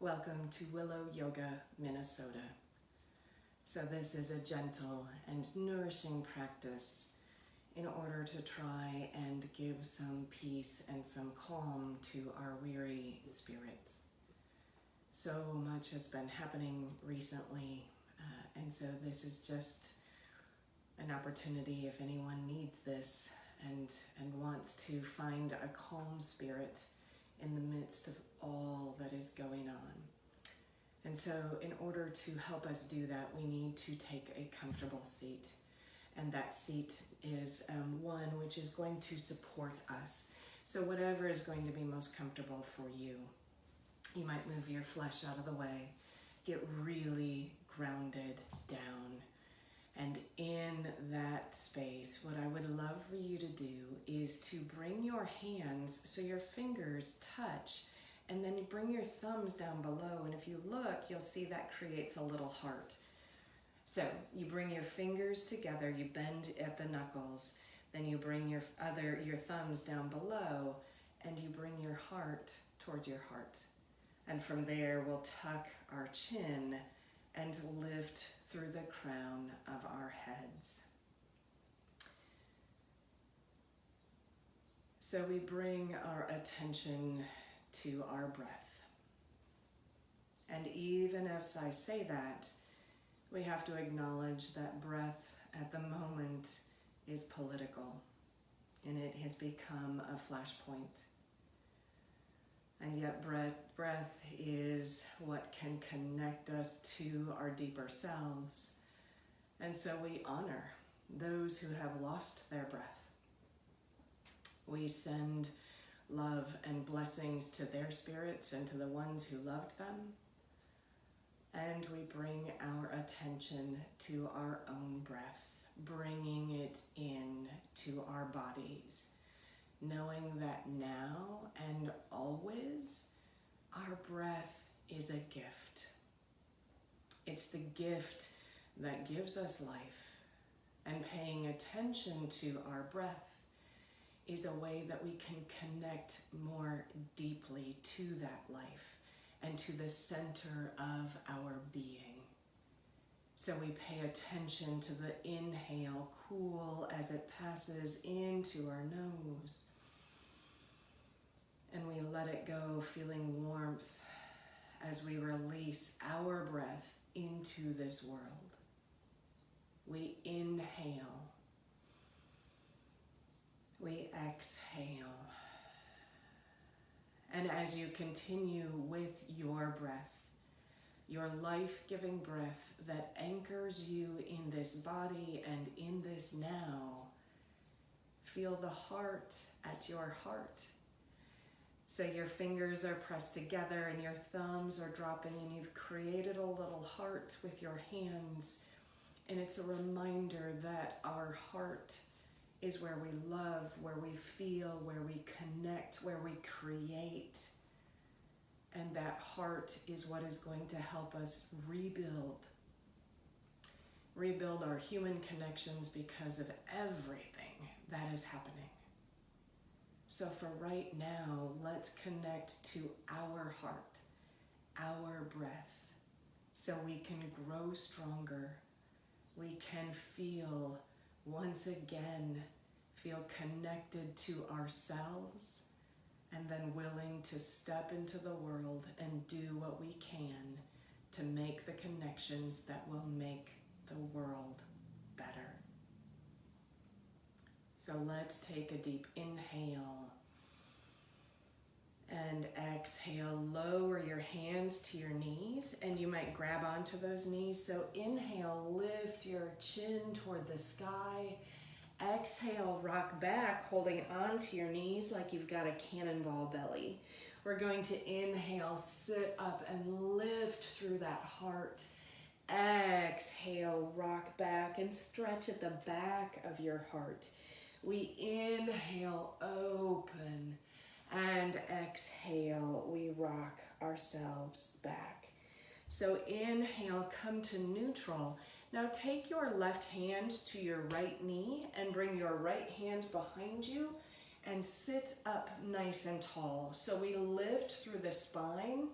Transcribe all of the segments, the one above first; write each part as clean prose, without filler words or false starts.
Welcome to Willow Yoga, Minnesota. So this is a gentle and nourishing practice in order to try and give some peace and some calm to our weary spirits. So much has been happening recently, and so this is just an opportunity if anyone needs this and wants to find a calm spirit in the midst of all that is going on. And so in order to help us do that, we need to take a comfortable seat. And that seat is one which is going to support us. So whatever is going to be most comfortable for you. You might move your flesh out of the way, get really grounded down. And in that space, what I would love for you to do is to bring your hands so your fingers touch, and then you bring your thumbs down below. And if you look, you'll see that creates a little heart. So you bring your fingers together, you bend at the knuckles, then you bring your thumbs down below, and you bring your heart towards your heart. And from there, we'll tuck our chin and lift through the crown of our heads. So we bring our attention to our breath. And even as I say that, we have to acknowledge that breath at the moment is political, and it has become a flashpoint. And yet breath is what can connect us to our deeper selves. And so we honor those who have lost their breath. We send love and blessings to their spirits and to the ones who loved them. And we bring our attention to our own breath, bringing it in to our bodies, knowing that now and always our breath is a gift. It's the gift that gives us life, and paying attention to our breath is a way that we can connect more deeply to that life and to the center of our being. So we pay attention to the inhale, cool as it passes into our nose. And we let it go, feeling warmth as we release our breath into this world. We inhale. We exhale. And as you continue with your breath, your life-giving breath that anchors you in this body and in this now, feel the heart at your heart. So your fingers are pressed together and your thumbs are dropping, and you've created a little heart with your hands. And it's a reminder that our heart is where we love, where we feel, where we connect, where we create. And that heart is what is going to help us rebuild our human connections because of everything that is happening. So for right now, let's connect to our heart, our breath, so we can grow stronger. We can feel, once again, feel connected to ourselves, and then willing to step into the world and do what we can to make the connections that will make the world better. So let's take a deep inhale and exhale. Lower your hands to your knees, and you might grab onto those knees. So inhale, lift your chin toward the sky. Exhale, rock back, holding onto your knees like you've got a cannonball belly. We're going to inhale, sit up and lift through that heart. Exhale, rock back and stretch at the back of your heart. We inhale, open, and exhale, we rock ourselves back. So inhale, come to neutral. Now take your left hand to your right knee and bring your right hand behind you and sit up nice and tall. So we lift through the spine,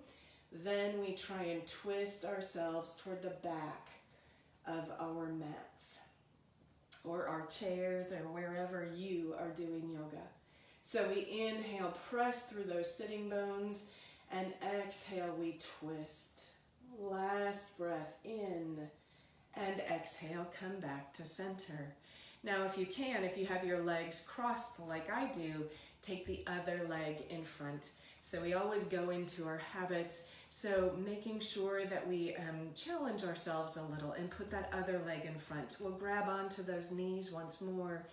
Then we try and twist ourselves toward the back of our mats or our chairs or wherever you are doing yoga. So we inhale, press through those sitting bones, and exhale, we twist. Last breath in, and exhale, come back to center. Now if you can, if you have your legs crossed like I do, take the other leg in front. So we always go into our habits, so making sure that we challenge ourselves a little and put that other leg in front. We'll grab onto those knees once more.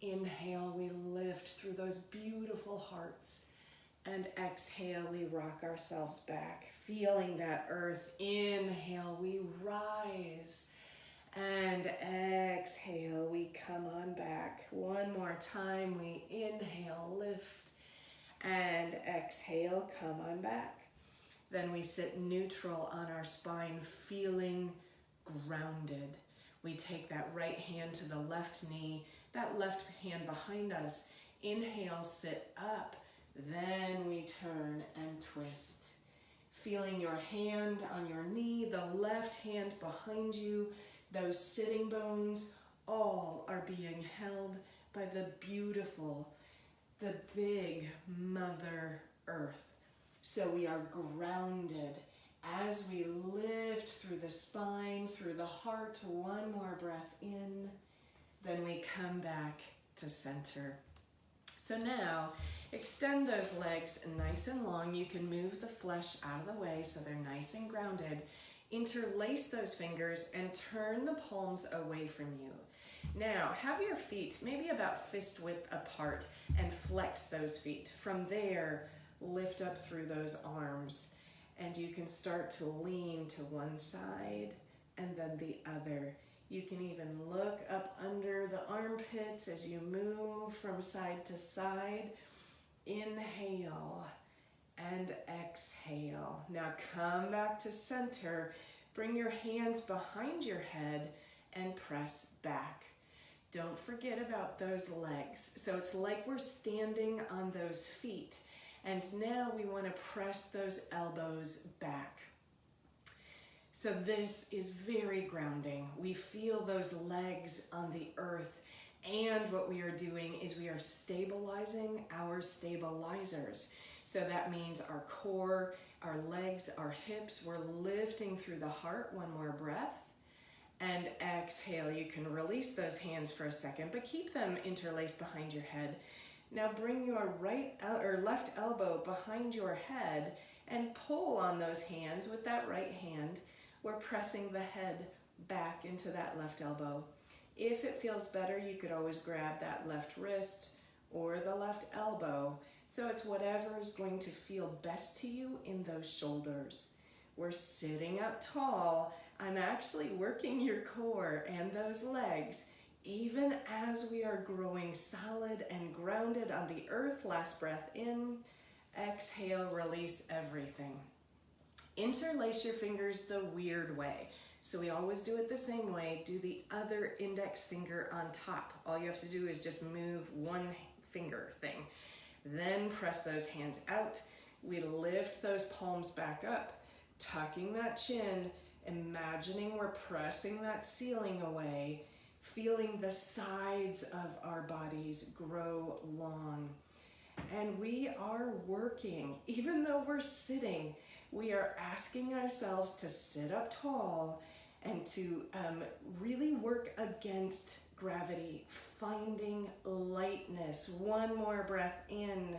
Inhale, we lift through those beautiful hearts. And exhale, we rock ourselves back, feeling that earth. Inhale, we rise. And exhale, we come on back. One more time, we inhale, lift. And exhale, come on back. Then we sit neutral on our spine, feeling grounded. We take that right hand to the left knee, that left hand behind us. Inhale, sit up. Then we turn and twist. Feeling your hand on your knee, the left hand behind you, those sitting bones, all are being held by the beautiful, the big Mother Earth. So we are grounded as we lift through the spine, through the heart. One more breath in, then we come back to center. So now, extend those legs nice and long. You can move the flesh out of the way so they're nice and grounded. Interlace those fingers and turn the palms away from you. Now, have your feet maybe about fist width apart and flex those feet. From there, lift up through those arms. And you can start to lean to one side and then the other. You can even look up under the armpits as you move from side to side. Inhale and exhale. Now come back to center. Bring your hands behind your head and press back. Don't forget about those legs. So it's like we're standing on those feet. And now we want to press those elbows back. So this is very grounding. We feel those legs on the earth, and what we are doing is we are stabilizing our stabilizers. So that means our core, our legs, our hips, we're lifting through the heart. One more breath. And exhale. You can release those hands for a second, but keep them interlaced behind your head. Now bring your left elbow behind your head and pull on those hands with that right hand. We're pressing the head back into that left elbow. If it feels better, you could always grab that left wrist or the left elbow. So it's whatever is going to feel best to you in those shoulders. We're sitting up tall. I'm actually working your core and those legs, even as we are growing solid and grounded on the earth. Last breath in, exhale, release everything. Interlace your fingers the weird way. So we always do it the same way. Do the other index finger on top. All you have to do is just move one finger thing. Then press those hands out. We lift those palms back up, tucking that chin, imagining we're pressing that ceiling away, feeling the sides of our bodies grow long. And we are working, even though we're sitting, we are asking ourselves to sit up tall and to really work against gravity, finding lightness. One more breath in.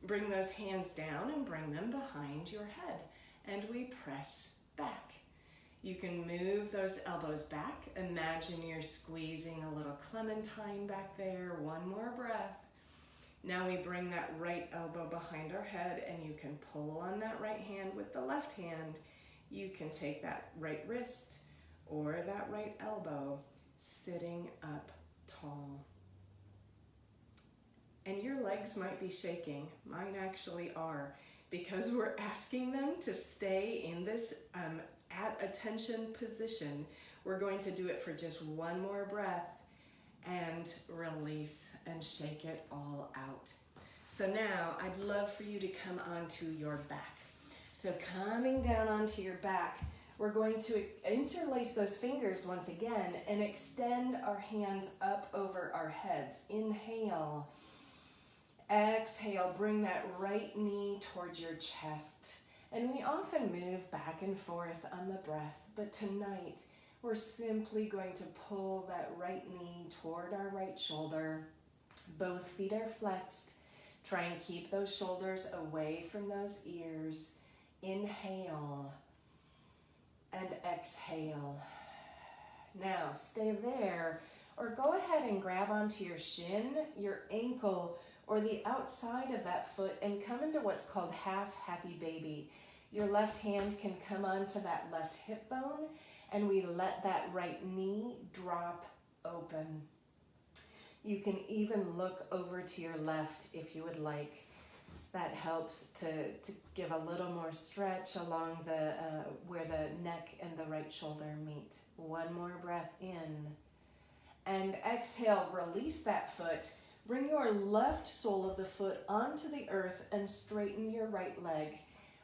Bring those hands down and bring them behind your head. And we press back. You can move those elbows back. Imagine you're squeezing a little clementine back there. One more breath. Now we bring that right elbow behind our head and you can pull on that right hand with the left hand. You can take that right wrist or that right elbow, sitting up tall. And your legs might be shaking. Mine actually are, because we're asking them to stay in this at attention position. We're going to do it for just one more breath and release and shake it all out. So now I'd love for you to come onto your back. So coming down onto your back, we're going to interlace those fingers once again and extend our hands up over our heads. Inhale. Exhale, bring that right knee towards your chest. And we often move back and forth on the breath, but tonight we're simply going to pull that right knee toward our right shoulder. Both feet are flexed. Try and keep those shoulders away from those ears. Inhale and exhale. Now stay there, or go ahead and grab onto your shin, your ankle, or the outside of that foot and come into what's called half happy baby. Your left hand can come onto that left hip bone, and we let that right knee drop open. You can even look over to your left if you would like. That helps to give a little more stretch along the where the neck and the right shoulder meet. One more breath in. And exhale, release that foot. Bring your left sole of the foot onto the earth and straighten your right leg.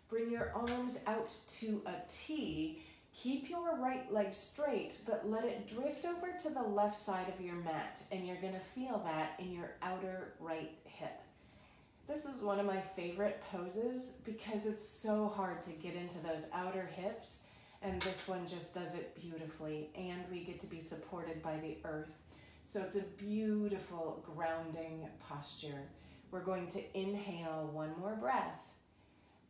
Bring your arms out to a T. Keep your right leg straight, but let it drift over to the left side of your mat, and you're going to feel that in your outer right hip. This is one of my favorite poses because it's so hard to get into those outer hips, and this one just does it beautifully, and we get to be supported by the earth. So it's a beautiful grounding posture. We're going to inhale one more breath.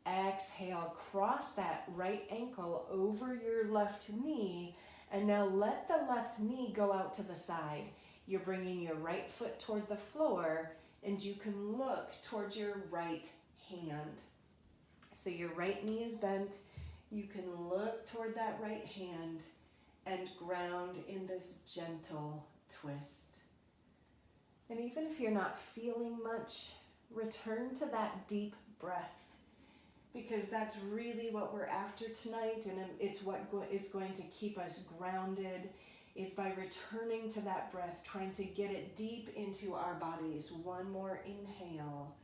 Exhale, cross that right ankle over your left knee, and now let the left knee go out to the side. You're bringing your right foot toward the floor, and you can look towards your right hand. So your right knee is bent. You can look toward that right hand and ground in this gentle twist. And even if you're not feeling much, return to that deep breath, because that's really what we're after tonight, and it's what is going to keep us grounded, is by returning to that breath, trying to get it deep into our bodies. One more inhale,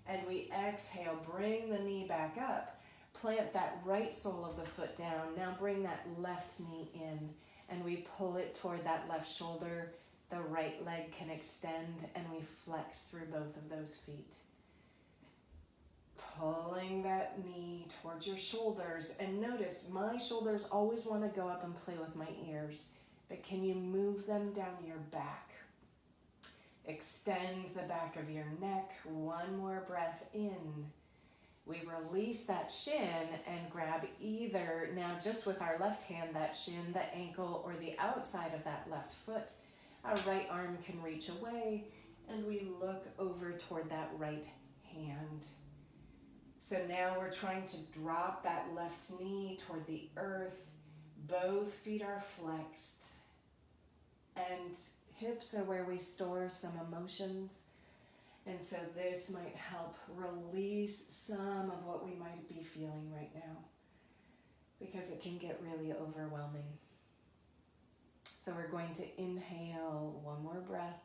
and we exhale, bring the knee back up, plant that right sole of the foot down. Now bring that left knee in, and we pull it toward that left shoulder. The right leg can extend, and we flex through both of those feet. Pulling that knee towards your shoulders, and notice my shoulders always want to go up and play with my ears, but can you move them down your back? Extend the back of your neck. One more breath in. We release that shin and grab either, now just with our left hand, that shin, the ankle, or the outside of that left foot. Our right arm can reach away, and we look over toward that right hand. So now we're trying to drop that left knee toward the earth. Both feet are flexed, and hips are where we store some emotions. And so this might help release some of what we might be feeling right now, because it can get really overwhelming. So we're going to inhale, one more breath.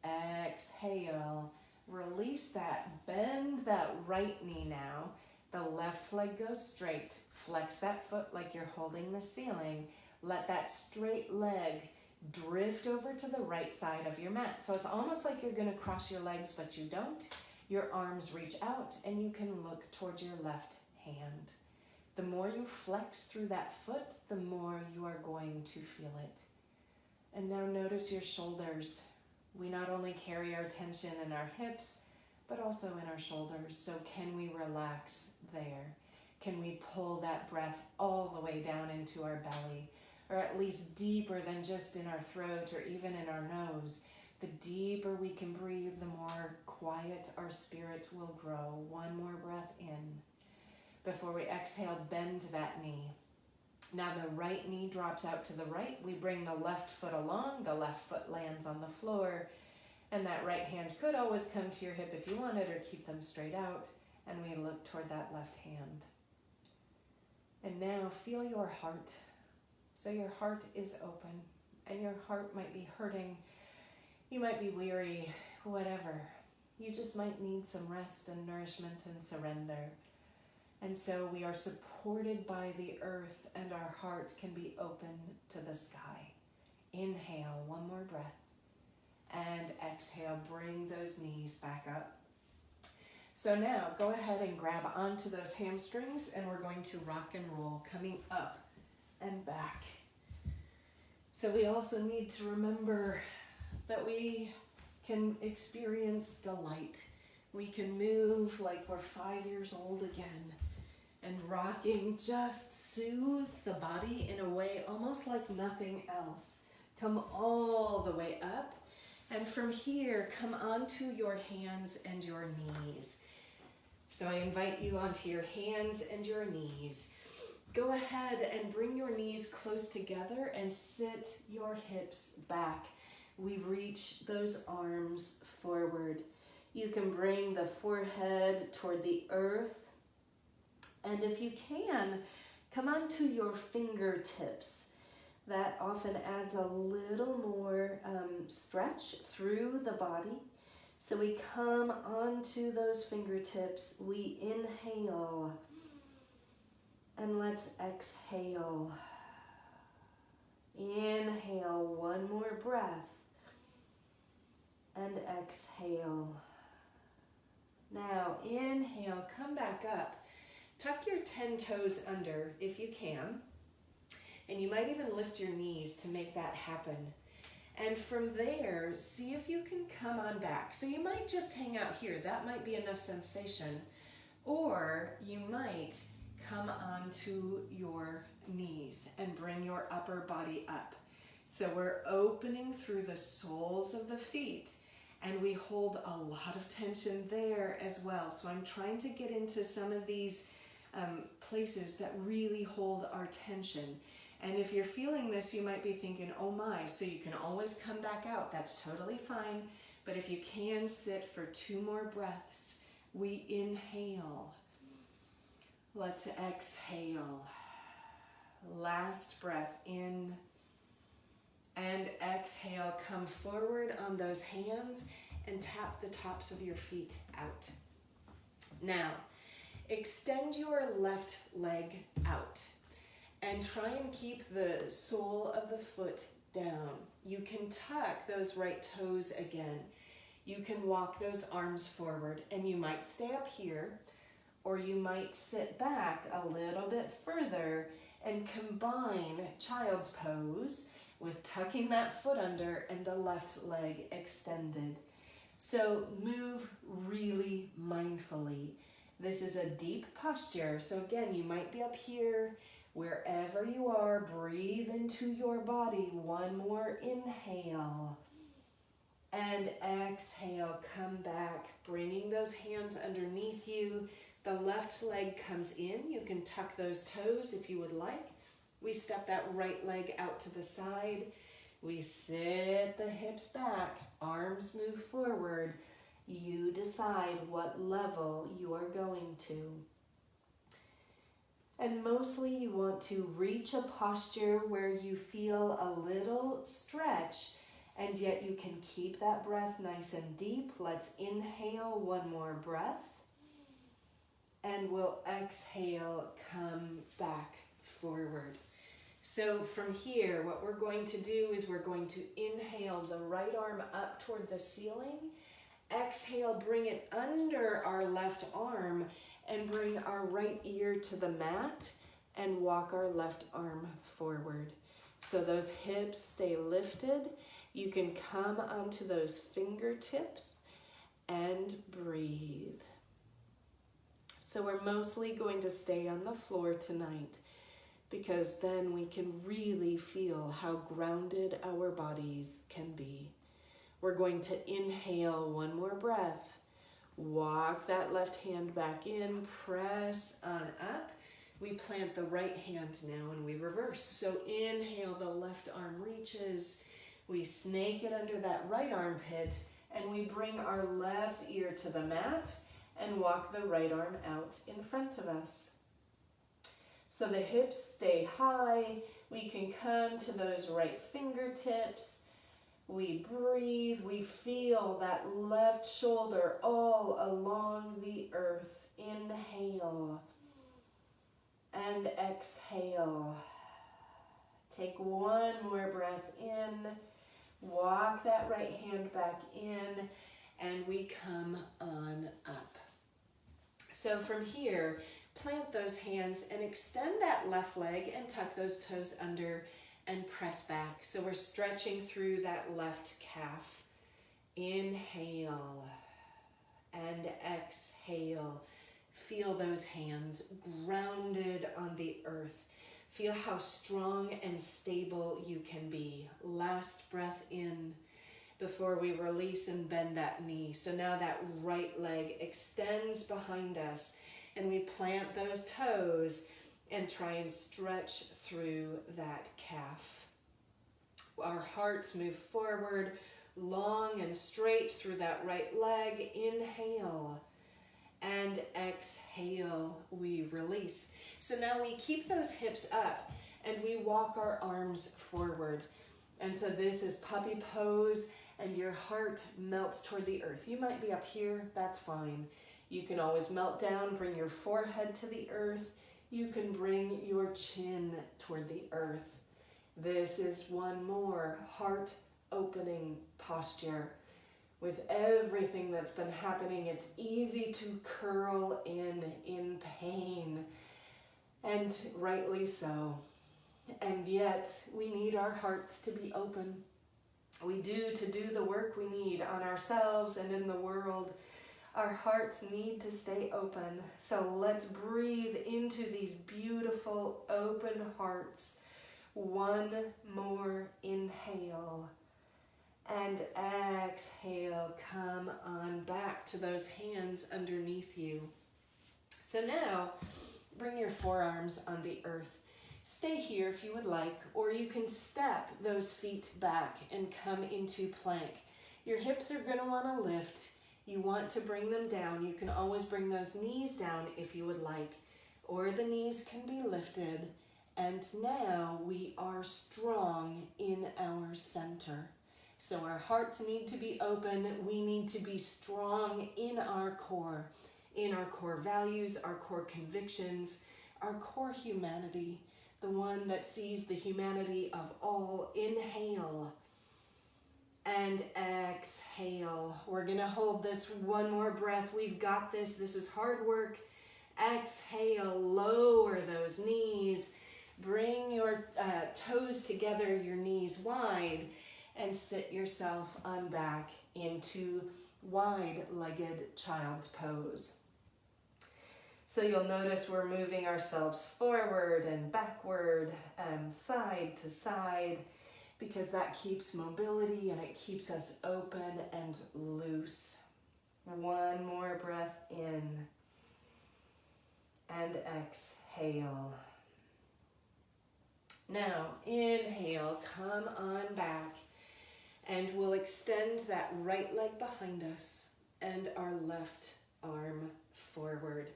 Exhale, release that, bend that right knee now. The left leg goes straight. Flex that foot like you're holding the ceiling. Let that straight leg drift over to the right side of your mat. So it's almost like you're going to cross your legs, but you don't. Your arms reach out, and you can look towards your left hand. The more you flex through that foot, the more you are going to feel it. And now notice your shoulders. We not only carry our tension in our hips, but also in our shoulders. So can we relax there? Can we pull that breath all the way down into our belly, or at least deeper than just in our throat or even in our nose? The deeper we can breathe, the more quiet our spirit will grow. One more breath in. Before we exhale, bend that knee. Now the right knee drops out to the right. We bring the left foot along. The left foot lands on the floor. And that right hand could always come to your hip if you wanted, or keep them straight out. And we look toward that left hand. And now feel your heart. So your heart is open, and your heart might be hurting. You might be weary, whatever. You just might need some rest and nourishment and surrender. And so we are supported by the earth and our heart can be open to the sky. Inhale, one more breath. And exhale, bring those knees back up. So now go ahead and grab onto those hamstrings and we're going to rock and roll, coming up and back. So we also need to remember that we can experience delight. We can move like we're 5 years old again. And rocking just soothes the body in a way almost like nothing else. Come all the way up. And from here, come onto your hands and your knees. So I invite you onto your hands and your knees. Go ahead and bring your knees close together and sit your hips back. We reach those arms forward. You can bring the forehead toward the earth. And if you can, come onto your fingertips. That often adds a little more stretch through the body. So we come onto those fingertips, we inhale, and let's exhale. Inhale, one more breath, and exhale. Now inhale, come back up. Tuck your 10 toes under if you can. And you might even lift your knees to make that happen. And from there, see if you can come on back. So you might just hang out here. That might be enough sensation. Or you might come onto your knees and bring your upper body up. So we're opening through the soles of the feet. And we hold a lot of tension there as well. So I'm trying to get into some of these places that really hold our tension. And if you're feeling this, you might be thinking, oh my, so you can always come back out. That's totally fine. But if you can sit for 2 more breaths, we inhale. Let's exhale. Last breath in and exhale. Come forward on those hands and tap the tops of your feet out. Now, extend your left leg out. And try and keep the sole of the foot down. You can tuck those right toes again. You can walk those arms forward, and you might stay up here, or you might sit back a little bit further and combine child's pose with tucking that foot under and the left leg extended. So move really mindfully. This is a deep posture. So again, you might be up here. Wherever you are, breathe into your body. One more inhale. And exhale, come back, bringing those hands underneath you. The left leg comes in. You can tuck those toes if you would like. We step that right leg out to the side. We sit the hips back, arms move forward. You decide what level you are going to. And mostly you want to reach a posture where you feel a little stretch, and yet you can keep that breath nice and deep. Let's inhale, one more breath. And we'll exhale, come back forward. So from here, what we're going to do is we're going to inhale the right arm up toward the ceiling. Exhale, bring it under our left arm and bring our right ear to the mat and walk our left arm forward. So those hips stay lifted. You can come onto those fingertips and breathe. So we're mostly going to stay on the floor tonight because then we can really feel how grounded our bodies can be. We're going to inhale one more breath. Walk that left hand back in, press on up. We plant the right hand now and we reverse. So inhale, the left arm reaches. We snake it under that right armpit and we bring our left ear to the mat and walk the right arm out in front of us. So the hips stay high. We can come to those right fingertips. We breathe, we feel that left shoulder all along the earth. Inhale. and exhale. Take one more breath in. Walk that right hand back in, and we come on up. So from here, plant those hands and extend that left leg and tuck those toes under and press back. So we're stretching through that left calf. Inhale and exhale. Feel those hands grounded on the earth. Feel how strong and stable you can be. Last breath in before we release and bend that knee. So now that right leg extends behind us and we plant those toes and try and stretch through that calf. Our hearts move forward, long and straight through that right leg. Inhale and exhale, we release. So now we keep those hips up and we walk our arms forward. And so this is puppy pose, and your heart melts toward the earth. You might be up here, that's fine. You can always melt down, bring your forehead to the earth. You can bring your chin toward the earth. This is one more heart opening posture. With everything that's been happening, it's easy to curl in pain, and rightly so. And yet, we need our hearts to be open. We do to do the work we need on ourselves and in the world. Our hearts need to stay open. So let's breathe into these beautiful open hearts. One more inhale. And exhale, come on back to those hands underneath you. So now, bring your forearms on the earth. Stay here if you would like, or you can step those feet back and come into plank. Your hips are going to want to lift. You want to bring them down. You can always bring those knees down if you would like, or the knees can be lifted. And now we are strong in our center. So our hearts need to be open. We need to be strong in our core values, our core convictions, our core humanity, the one that sees the humanity of all. Inhale and exhale. We're gonna hold this one more breath. We've got this. This is hard work. Exhale, lower those knees. Bring your toes together, your knees wide, and sit yourself on back into wide-legged child's pose. So you'll notice we're moving ourselves forward and backward, side to side, because that keeps mobility and it keeps us open and loose. One more breath in and exhale. Now inhale, come on back. And we'll extend that right leg behind us and our left arm forward.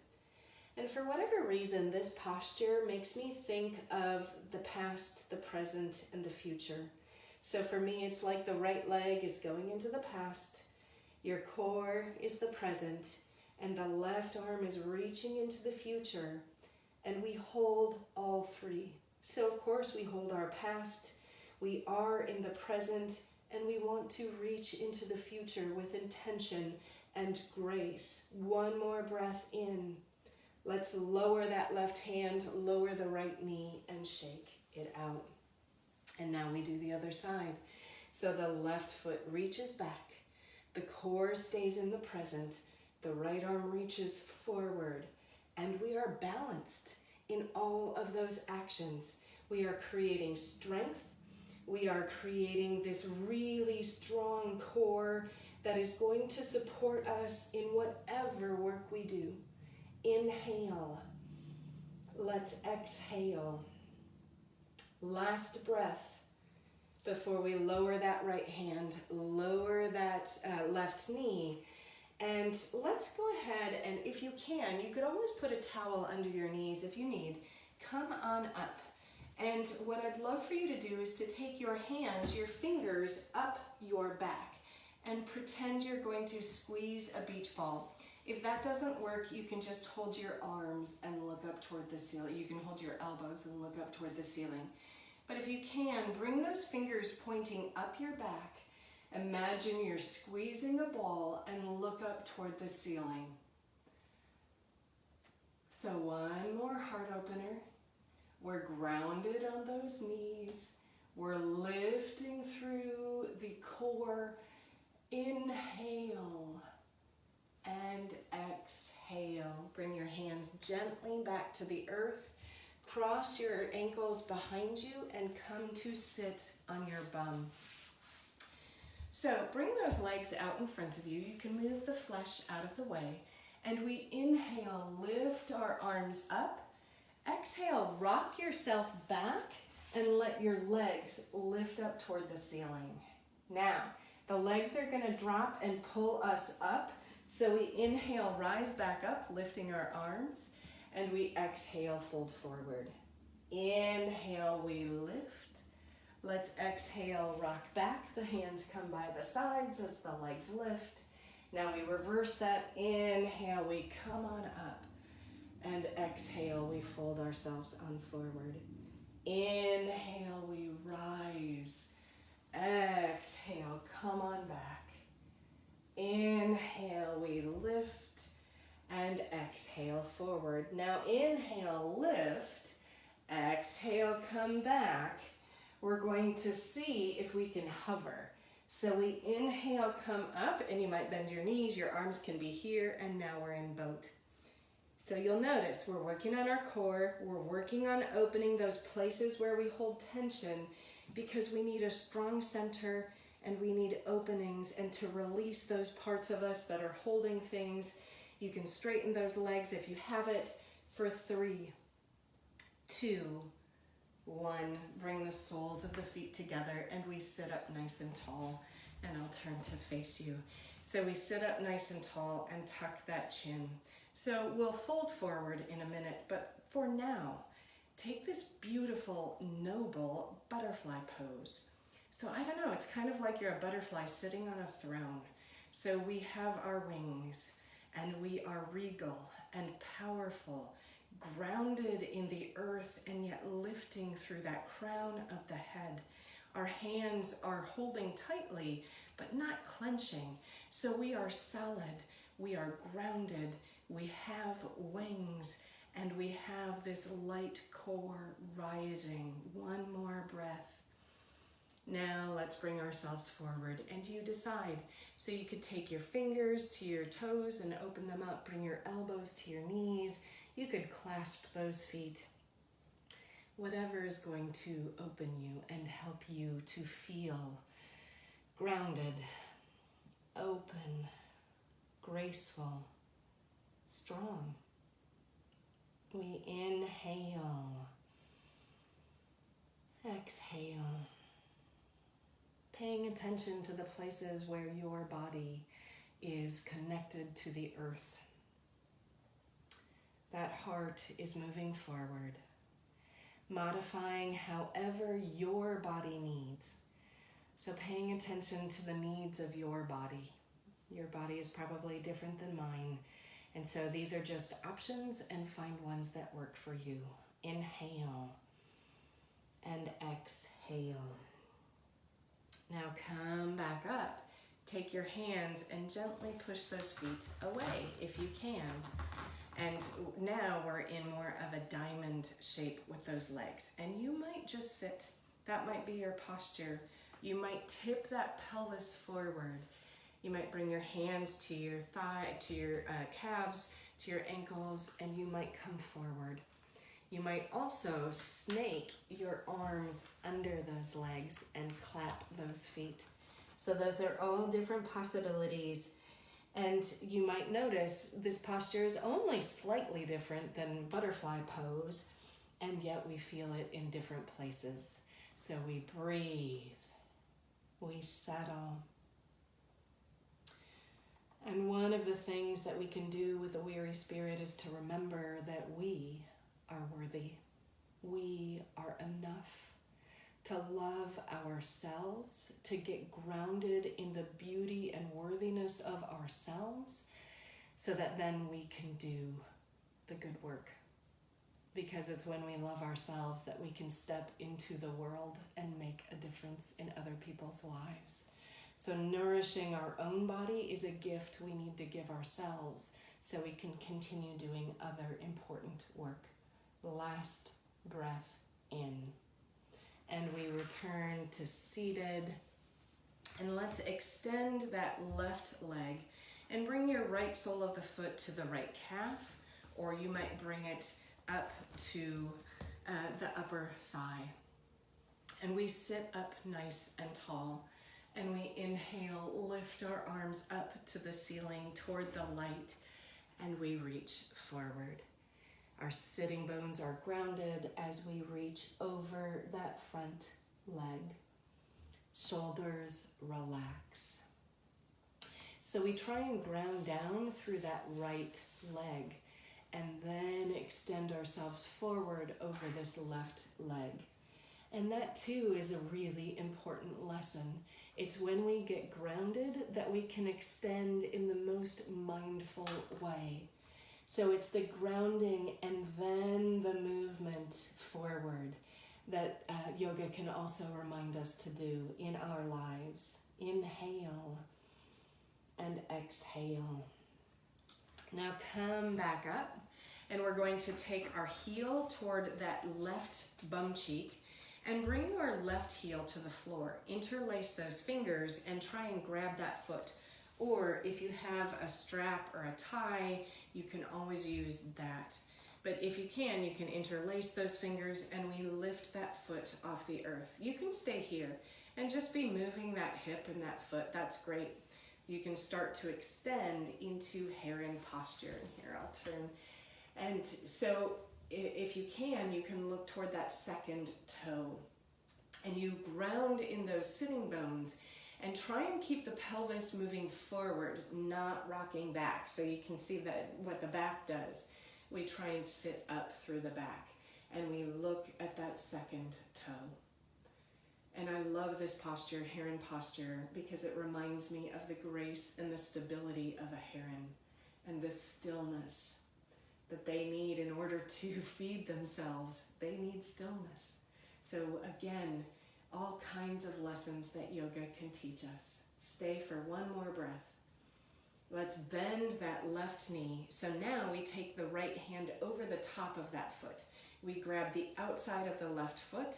And for whatever reason, this posture makes me think of the past, the present, and the future. So for me, it's like the right leg is going into the past, your core is the present, and the left arm is reaching into the future. And we hold all three. So of course we hold our past, we are in the present, and we want to reach into the future with intention and grace. One more breath in. Let's lower that left hand, lower the right knee, and shake it out. And now we do the other side. So the left foot reaches back. The core stays in the present. The right arm reaches forward. And we are balanced in all of those actions. We are creating strength. We are creating this really strong core that is going to support us in whatever work we do. Inhale. Let's exhale. Last breath before we lower that right hand, lower that left knee. And let's go ahead and if you can, you could always put a towel under your knees if you need. Come on up. And what I'd love for you to do is to take your hands, your fingers up your back and pretend you're going to squeeze a beach ball. If that doesn't work, you can just hold your arms and look up toward the ceiling. You can hold your elbows and look up toward the ceiling. But if you can, bring those fingers pointing up your back. Imagine you're squeezing a ball and look up toward the ceiling. So one more heart opener. We're grounded on those knees. We're lifting through the core. Inhale and exhale. Bring your hands gently back to the earth. Cross your ankles behind you and come to sit on your bum. So bring those legs out in front of you. You can move the flesh out of the way. And we inhale, lift our arms up. Exhale, rock yourself back and let your legs lift up toward the ceiling. Now, the legs are gonna drop and pull us up. So we inhale, rise back up, lifting our arms, and we exhale, fold forward. Inhale, we lift. Let's exhale, rock back. The hands come by the sides as the legs lift. Now we reverse that. Inhale, we come on up. And exhale, we fold ourselves on forward. Inhale, we rise. Exhale, come on back. Inhale, we lift. And exhale, forward. Now inhale, lift. Exhale, come back. We're going to see if we can hover. So we inhale, come up, and you might bend your knees. Your arms can be here, and now we're in boat. So you'll notice we're working on our core. We're working on opening those places where we hold tension because we need a strong center and we need openings and to release those parts of us that are holding things. You can straighten those legs if you have it for 3, 2, 1. Bring the soles of the feet together and we sit up nice and tall, and I'll turn to face you. So we sit up nice and tall and tuck that chin. So we'll fold forward in a minute, but for now, take this beautiful, noble butterfly pose. So I don't know, it's kind of like you're a butterfly sitting on a throne. So we have our wings and we are regal and powerful, grounded in the earth and yet lifting through that crown of the head. Our hands are holding tightly, but not clenching. So we are solid, we are grounded, we have wings, and we have this light core rising. One more breath. Now let's bring ourselves forward, and you decide. So you could take your fingers to your toes and open them up, bring your elbows to your knees. You could clasp those feet. Whatever is going to open you and help you to feel grounded, open, graceful, strong. We inhale, exhale, paying attention to the places where your body is connected to the earth. That heart is moving forward, modifying however your body needs. So paying attention to the needs of your body. Your body is probably different than mine. And so these are just options, and find ones that work for you. Inhale and exhale. Now come back up. Take your hands and gently push those feet away if you can. And now we're in more of a diamond shape with those legs. And you might just sit. That might be your posture. You might tip that pelvis forward. You might bring your hands to your thigh, to your calves, to your ankles, and you might come forward. You might also snake your arms under those legs and clap those feet. So those are all different possibilities. And you might notice this posture is only slightly different than butterfly pose, and yet we feel it in different places. So we breathe, we settle. And one of the things that we can do with a weary spirit is to remember that we are worthy. We are enough to love ourselves, to get grounded in the beauty and worthiness of ourselves, so that then we can do the good work. Because it's when we love ourselves that we can step into the world and make a difference in other people's lives. So nourishing our own body is a gift we need to give ourselves so we can continue doing other important work. Last breath in. And we return to seated. And let's extend that left leg and bring your right sole of the foot to the right calf, or you might bring it up to the upper thigh. And we sit up nice and tall, and we inhale, lift our arms up to the ceiling toward the light, and we reach forward. Our sitting bones are grounded as we reach over that front leg. Shoulders relax. So we try and ground down through that right leg and then extend ourselves forward over this left leg. And that too is a really important lesson. It's when we get grounded that we can extend in the most mindful way. So it's the grounding and then the movement forward that yoga can also remind us to do in our lives. Inhale and exhale. Now come back up, and we're going to take our heel toward that left bum cheek and bring your left heel to the floor. Interlace those fingers and try and grab that foot. Or if you have a strap or a tie, you can always use that. But if you can interlace those fingers and we lift that foot off the earth. You can stay here and just be moving that hip and that foot. That's great. You can start to extend into heron posture. And here, I'll turn. And so if you can look toward that second toe. And you ground in those sitting bones and try and keep the pelvis moving forward, not rocking back. So you can see that what the back does. We try and sit up through the back, and we look at that second toe. And I love this posture, heron posture, because it reminds me of the grace and the stability of a heron and the stillness that they need in order to feed themselves. They need stillness. So again, all kinds of lessons that yoga can teach us. Stay for one more breath. Let's bend that left knee. So now we take the right hand over the top of that foot. We grab the outside of the left foot,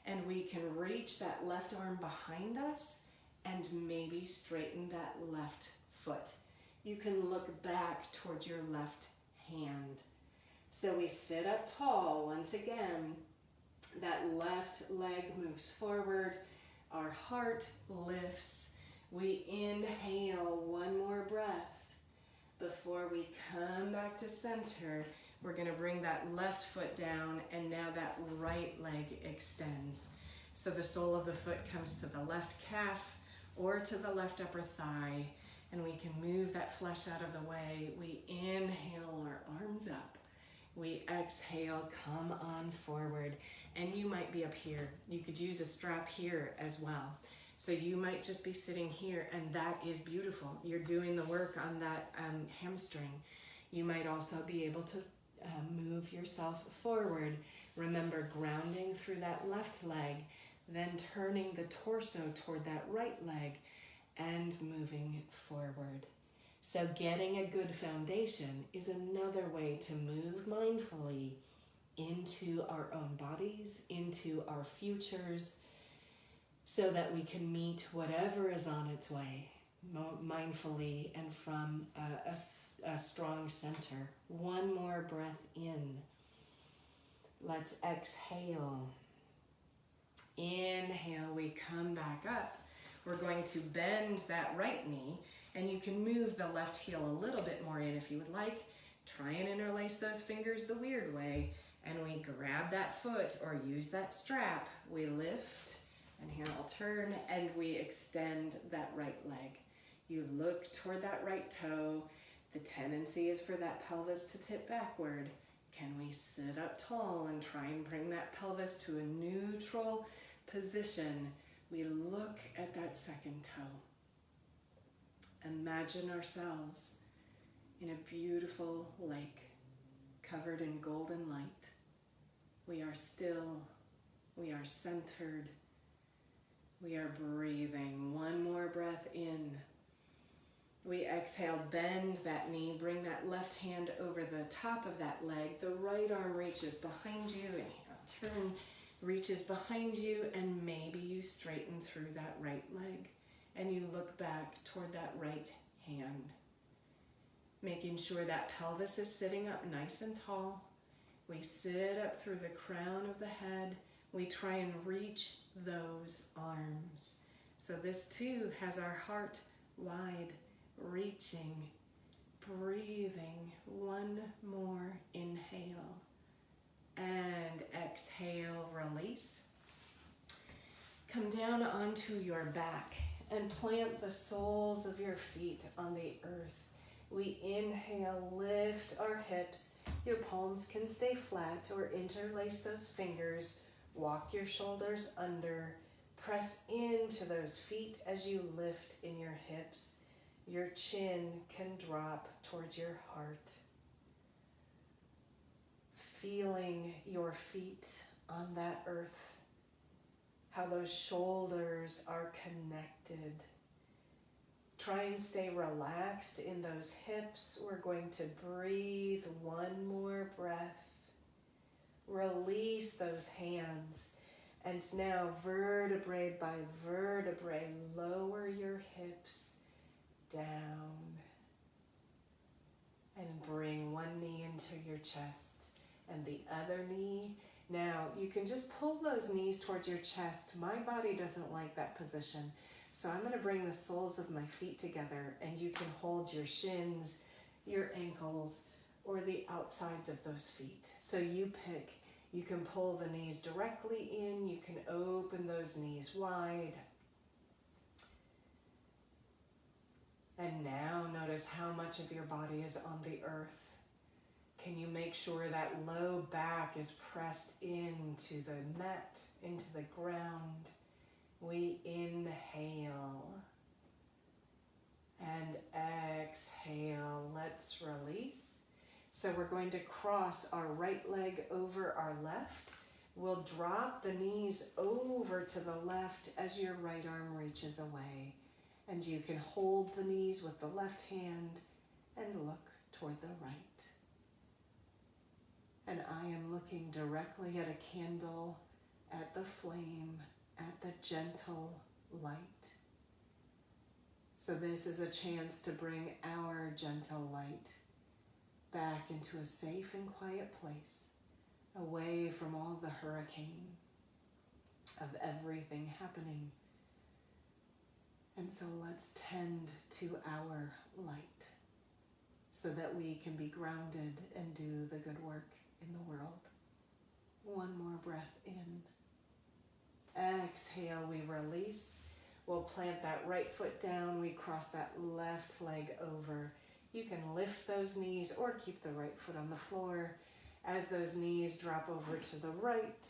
and we can reach that left arm behind us and maybe straighten that left foot. You can look back towards your left hand. So we sit up tall once again. That left leg moves forward. Our heart lifts. We inhale one more breath. Before we come back to center, we're going to bring that left foot down, and now that right leg extends. So the sole of the foot comes to the left calf or to the left upper thigh, and we can move that flesh out of the way. We inhale our arms up. We exhale, come on forward. And you might be up here. You could use a strap here as well. So you might just be sitting here, and that is beautiful. You're doing the work on that hamstring. You might also be able to move yourself forward. Remember, grounding through that left leg, then turning the torso toward that right leg and moving forward. So getting a good foundation is another way to move mindfully into our own bodies, into our futures, so that we can meet whatever is on its way mindfully and from a strong center. One more breath in. Let's exhale. Inhale, we come back up. We're going to bend that right knee, and you can move the left heel a little bit more in if you would like. Try and interlace those fingers the weird way, and we grab that foot or use that strap. We lift, and here I'll turn, and we extend that right leg. You look toward that right toe. The tendency is for that pelvis to tip backward. Can we sit up tall and try and bring that pelvis to a neutral position? We look at that second toe. Imagine ourselves in a beautiful lake covered in golden light. We are still, we are centered, we are breathing. One more breath in. We exhale, bend that knee, bring that left hand over the top of that leg. The right arm reaches behind you, inhale, turn, reaches behind you, and maybe you straighten through that right leg and you look back toward that right hand. Making sure that pelvis is sitting up nice and tall. We sit up through the crown of the head. We try and reach those arms. So this too has our heart wide, reaching, breathing. One more inhale and exhale, release. Come down onto your back and plant the soles of your feet on the earth. We inhale, lift our hips. Your palms can stay flat or interlace those fingers. Walk your shoulders under. Press into those feet as you lift in your hips. Your chin can drop towards your heart. Feeling your feet on that earth. How those shoulders are connected. Try and stay relaxed in those hips. We're going to breathe one more breath. Release those hands. And now vertebrae by vertebrae, lower your hips down. And bring one knee into your chest and the other knee. Now you can just pull those knees towards your chest. My body doesn't like that position. So I'm going to bring the soles of my feet together, and you can hold your shins, your ankles, or the outsides of those feet. So you pick. You can pull the knees directly in. You can open those knees wide. And now notice how much of your body is on the earth. Can you make sure that low back is pressed into the mat, into the ground? We inhale and exhale. Let's release. So we're going to cross our right leg over our left. We'll drop the knees over to the left as your right arm reaches away. And you can hold the knees with the left hand and look toward the right. And I am looking directly at a candle, at the flame, at the gentle light. So this is a chance to bring our gentle light back into a safe and quiet place, away from all the hurricane of everything happening. And so let's tend to our light so that we can be grounded and do the good work in the world. One more breath in. Exhale, we release. We'll plant that right foot down. We cross that left leg over. You can lift those knees or keep the right foot on the floor. As those knees drop over to the right,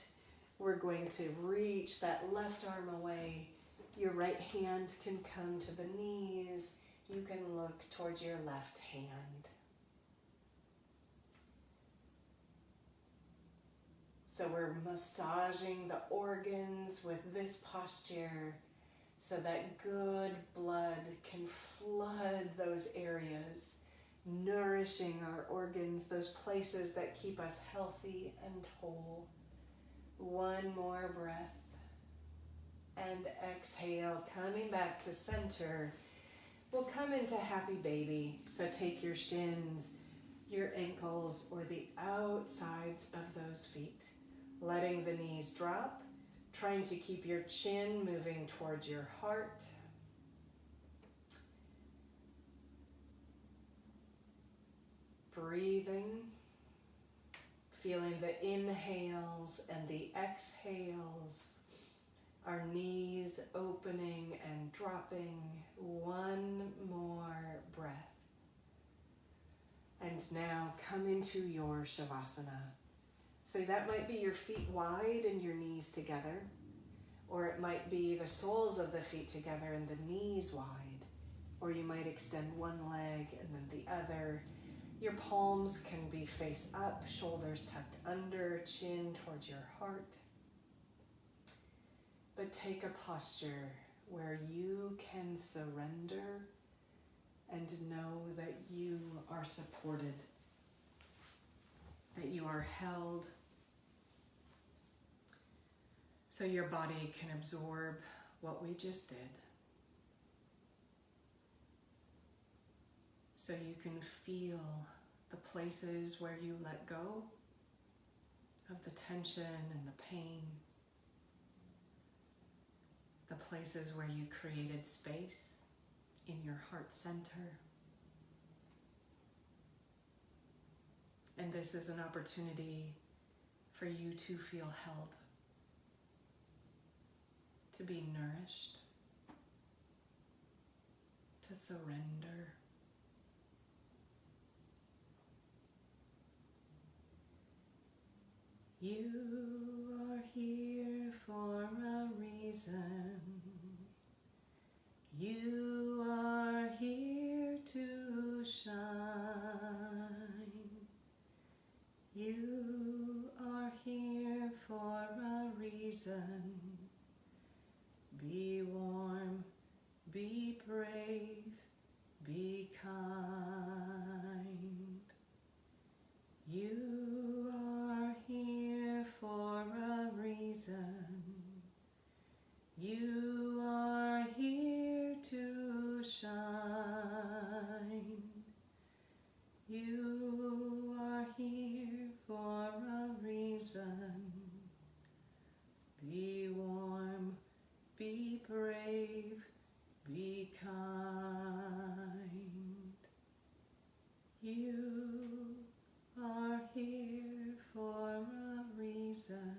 we're going to reach that left arm away. Your right hand can come to the knees. You can look towards your left hand. So we're massaging the organs with this posture so that good blood can flood those areas, nourishing our organs, those places that keep us healthy and whole. One more breath. And exhale, coming back to center. We'll come into happy baby. So take your shins, your ankles, or the outsides of those feet. Letting the knees drop, trying to keep your chin moving towards your heart. Breathing, feeling the inhales and the exhales. Our knees opening and dropping. One more breath. And now come into your Shavasana. So that might be your feet wide and your knees together, or it might be the soles of the feet together and the knees wide, or you might extend one leg and then the other. Your palms can be face up, shoulders tucked under, chin towards your heart. But take a posture where you can surrender and know that you are supported, that you are held, so your body can absorb what we just did. So you can feel the places where you let go of the tension and the pain, the places where you created space in your heart center. And this is an opportunity for you to feel held, to be nourished, to surrender. You are here for a reason. You are here to shine. You are here for a reason. Be warm, be brave, be kind. You are here for a reason. You are here to shine. You are here for a reason. Be warm, be brave, be kind. You are here for a reason.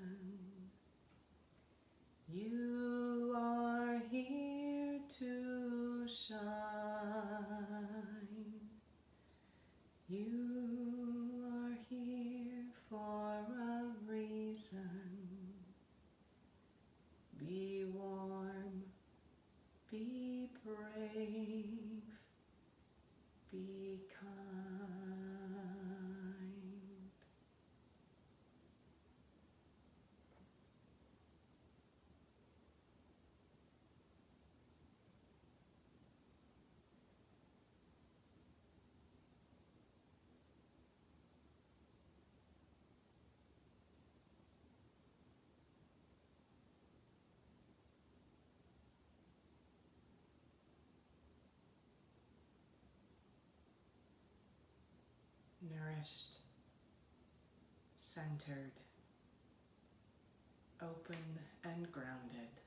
You are here to shine. You are here for a reason. Be warm, be brave, be kind. Nourished, centered, open and grounded.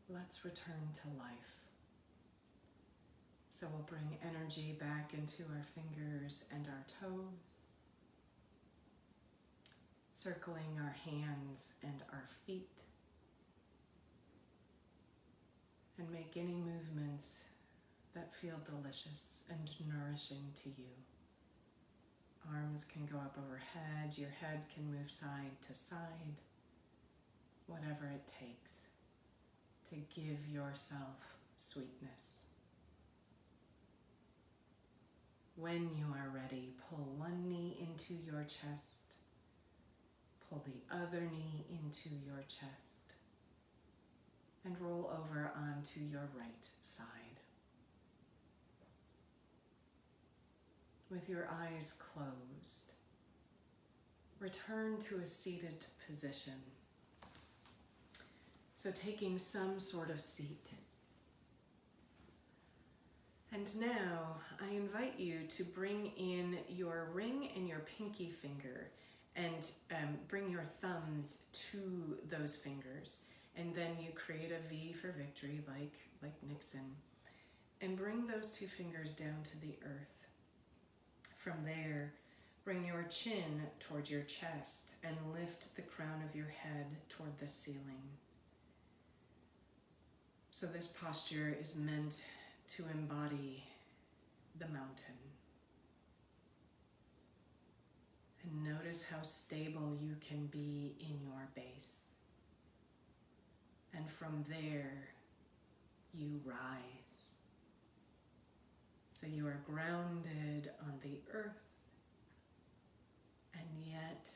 Let's return to life. So we'll bring energy back into our fingers and our toes, circling our hands and our feet, and make any movements that feel delicious and nourishing to you. Arms can go up overhead, your head can move side to side, whatever it takes to give yourself sweetness. When you are ready, pull one knee into your chest, pull the other knee into your chest, and roll over onto your right side. With your eyes closed, return to a seated position. So taking some sort of seat. And now I invite you to bring in your ring and your pinky finger and bring your thumbs to those fingers. And then you create a V for victory like Nixon. And bring those two fingers down to the earth. From there, bring your chin towards your chest and lift the crown of your head toward the ceiling. So this posture is meant to embody the mountain. And notice how stable you can be in your base. And from there, you rise. So you are grounded on the earth, and yet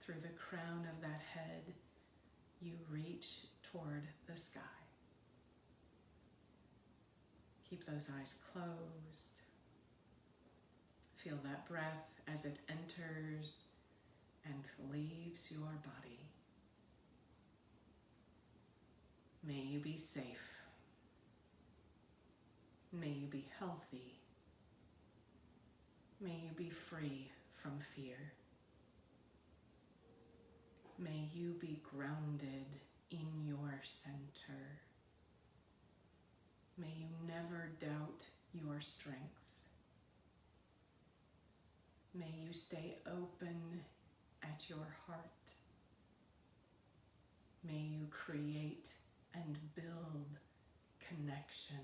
through the crown of that head, you reach toward the sky. Keep those eyes closed. Feel that breath as it enters and leaves your body. May you be safe. May you be healthy. May you be free from fear. May you be grounded in your center. May you never doubt your strength. May you stay open at your heart. May you create and build connection.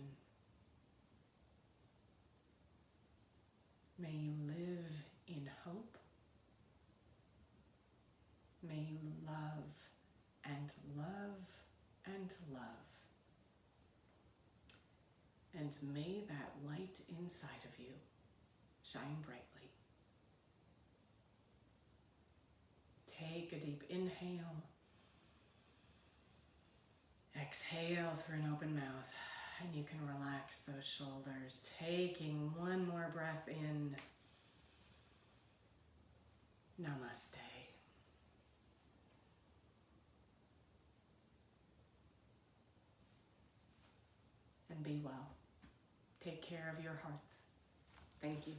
May you live in hope. May you love and love and love. And may that light inside of you shine brightly. Take a deep inhale. Exhale through an open mouth, and you can relax those shoulders. Taking one more breath in. Namaste. And be well. Take care of your hearts. Thank you.